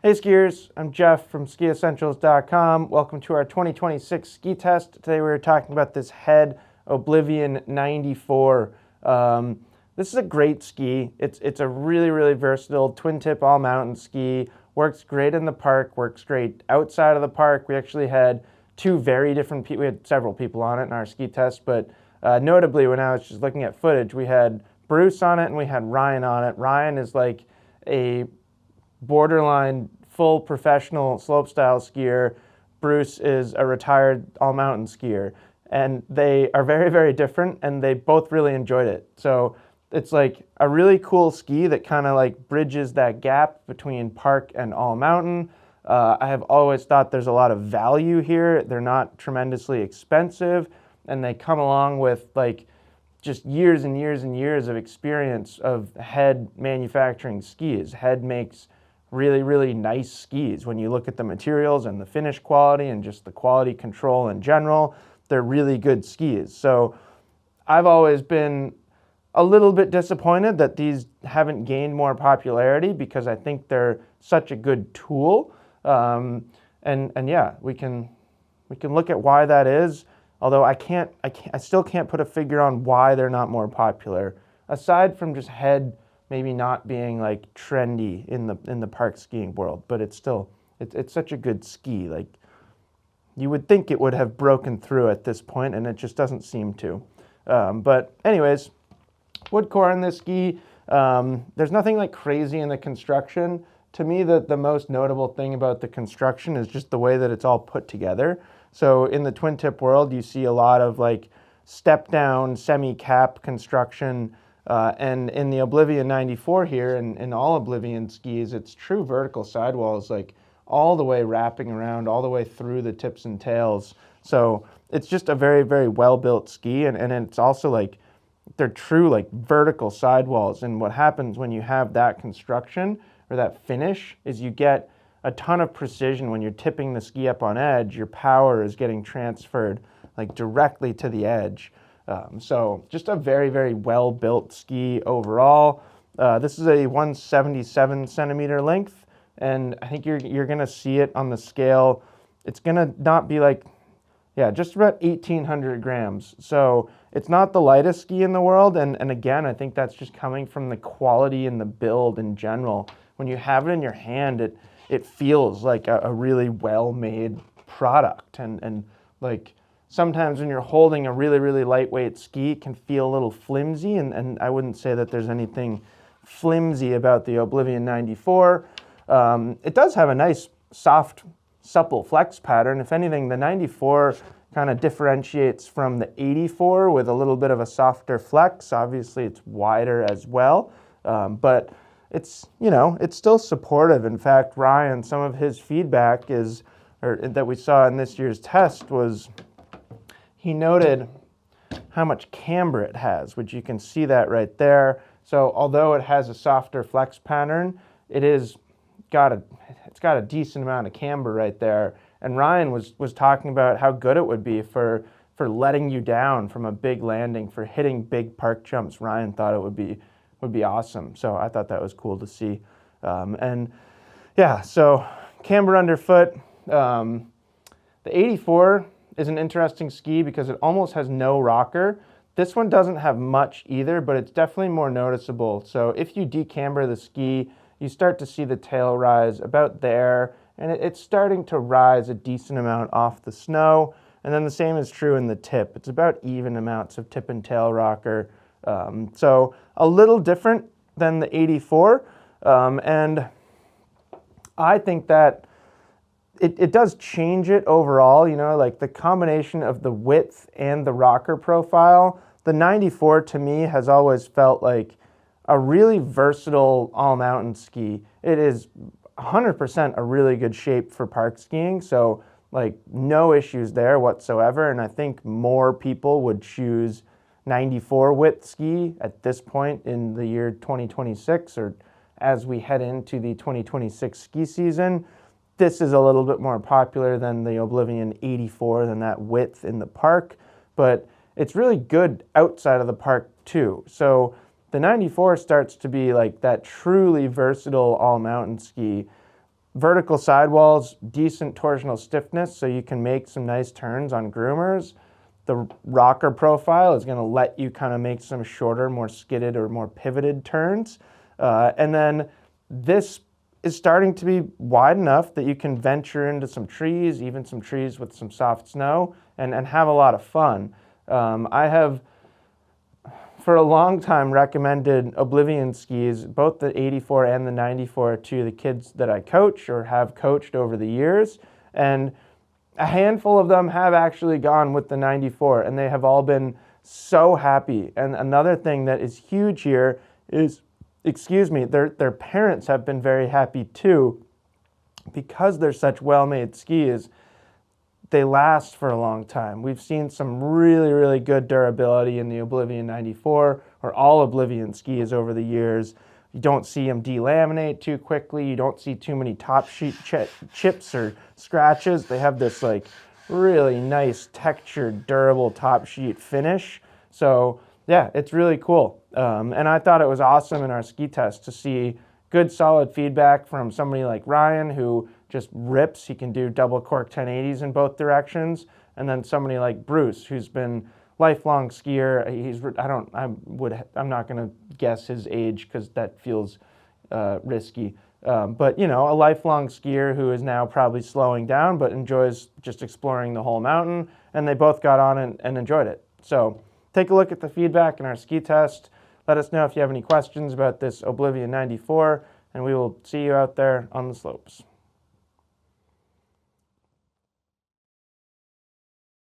Hey skiers, I'm Jeff from SkiEssentials.com. Welcome to our 2026 ski test. Today we're talking about this Head Oblivion 94. This is a great ski. It's a really versatile twin tip all mountain ski. Works great in the park, works great outside of the park. We actually had two very different people. We had several people on it in our ski test, but notably when I was just looking at footage, we had Bruce on it and we had Ryan on it. Ryan is like a borderline full professional slopestyle skier. Bruce is a retired all mountain skier, and they are very different, and they both really enjoyed it. So it's like a really cool ski that kind of like bridges that gap between park and all mountain. I have always thought there's a lot of value here. They're not tremendously expensive, and they come along with like just years and years of experience of Head manufacturing skis. Head makes really nice skis. When you look at the materials and the finish quality and just the quality control in general, they're really good skis. So I've always been a little bit disappointed that these haven't gained more popularity because I think they're such a good tool. And yeah, we can look at why that is. Although I still can't put a figure on why they're not more popular, aside from just Head maybe not being like trendy in the park skiing world. But it's still it's such a good ski. Like, you would think it would have broken through at this point, and it just doesn't seem to. But anyways, wood core in this ski. There's nothing like crazy in the construction. To me, the most notable thing about the construction is just the way that it's all put together. So in the twin tip world, you see a lot of like step down, semi-cap construction. And in the Oblivion 94 here, and in all Oblivion skis, it's true vertical sidewalls, like all the way wrapping around, all the way through the tips and tails. So it's just a very well-built ski, and it's also like, they're true like vertical sidewalls. And what happens when you have that construction or that finish is you get a ton of precision when you're tipping the ski up on edge. Your power is getting transferred like directly to the edge. So just a very well-built ski overall. This is a 177 centimeter length, and I think you're gonna see it on the scale. It's gonna not be like, yeah, just about 1,800 grams. So it's not the lightest ski in the world, and again, I think that's just coming from the quality and the build in general. When you have it in your hand, it feels like a really well-made product, and like, sometimes when you're holding a really lightweight ski, it can feel a little flimsy, and I wouldn't say that there's anything flimsy about the Oblivion 94. It does have a nice, soft, supple flex pattern. If anything, the 94 kind of differentiates from the 84 with a little bit of a softer flex. Obviously, it's wider as well, but it's still supportive. In fact, Ryan, some of his feedback that we saw in this year's test was, he noted how much camber it has, which you can see that right there. So although it has a softer flex pattern, it's got a decent amount of camber right there. And Ryan was talking about how good it would be for letting you down from a big landing, for hitting big park jumps. Ryan thought it would be awesome. So I thought that was cool to see. And yeah, so camber underfoot. The 84 is an interesting ski because it almost has no rocker. This one doesn't have much either, but it's definitely more noticeable. So if you decamber the ski, you start to see the tail rise about there, and it's starting to rise a decent amount off the snow. And then the same is true in the tip. It's about even amounts of tip and tail rocker. So a little different than the 84. And I think that it does change it overall, like the combination of the width and the rocker profile. The 94 to me has always felt like a really versatile all-mountain ski. It is 100% a really good shape for park skiing, so like no issues there whatsoever. And I think more people would choose 94 width ski at this point in the year 2026, or as we head into the 2026 ski season. This is a little bit more popular than the Oblivion 84, than that width in the park, but it's really good outside of the park too. So the 94 starts to be like that truly versatile all-mountain ski. vertical sidewalls, decent torsional stiffness, so you can make some nice turns on groomers. The rocker profile is going to let you kind of make some shorter, more skidded or more pivoted turns. And then this is starting to be wide enough that you can venture into some trees, even some trees with some soft snow, and have a lot of fun. I have, for a long time, recommended Oblivion skis, both the 84 and the 94, to the kids that I coach or have coached over the years. And a handful of them have actually gone with the 94, and they have all been so happy. And another thing that is huge here is, their parents have been very happy too. Because they're such well-made skis, they last for a long time. We've seen some really, really good durability in the Oblivion 94 or all Oblivion skis over the years. You don't see them delaminate too quickly. You don't see too many top sheet chips or scratches. They have this like really nice textured, durable top sheet finish. So yeah, it's really cool. And I thought it was awesome in our ski test to see good solid feedback from somebody like Ryan, who just rips. He can do double cork 1080s in both directions. And then somebody like Bruce, who's been lifelong skier. I'm not going to guess his age because that feels risky. But you know, a lifelong skier who is now probably slowing down, but enjoys just exploring the whole mountain. And they both got on and enjoyed it. So take a look at the feedback in our ski test. Let us know if you have any questions about this Oblivion 94, and we will see you out there on the slopes.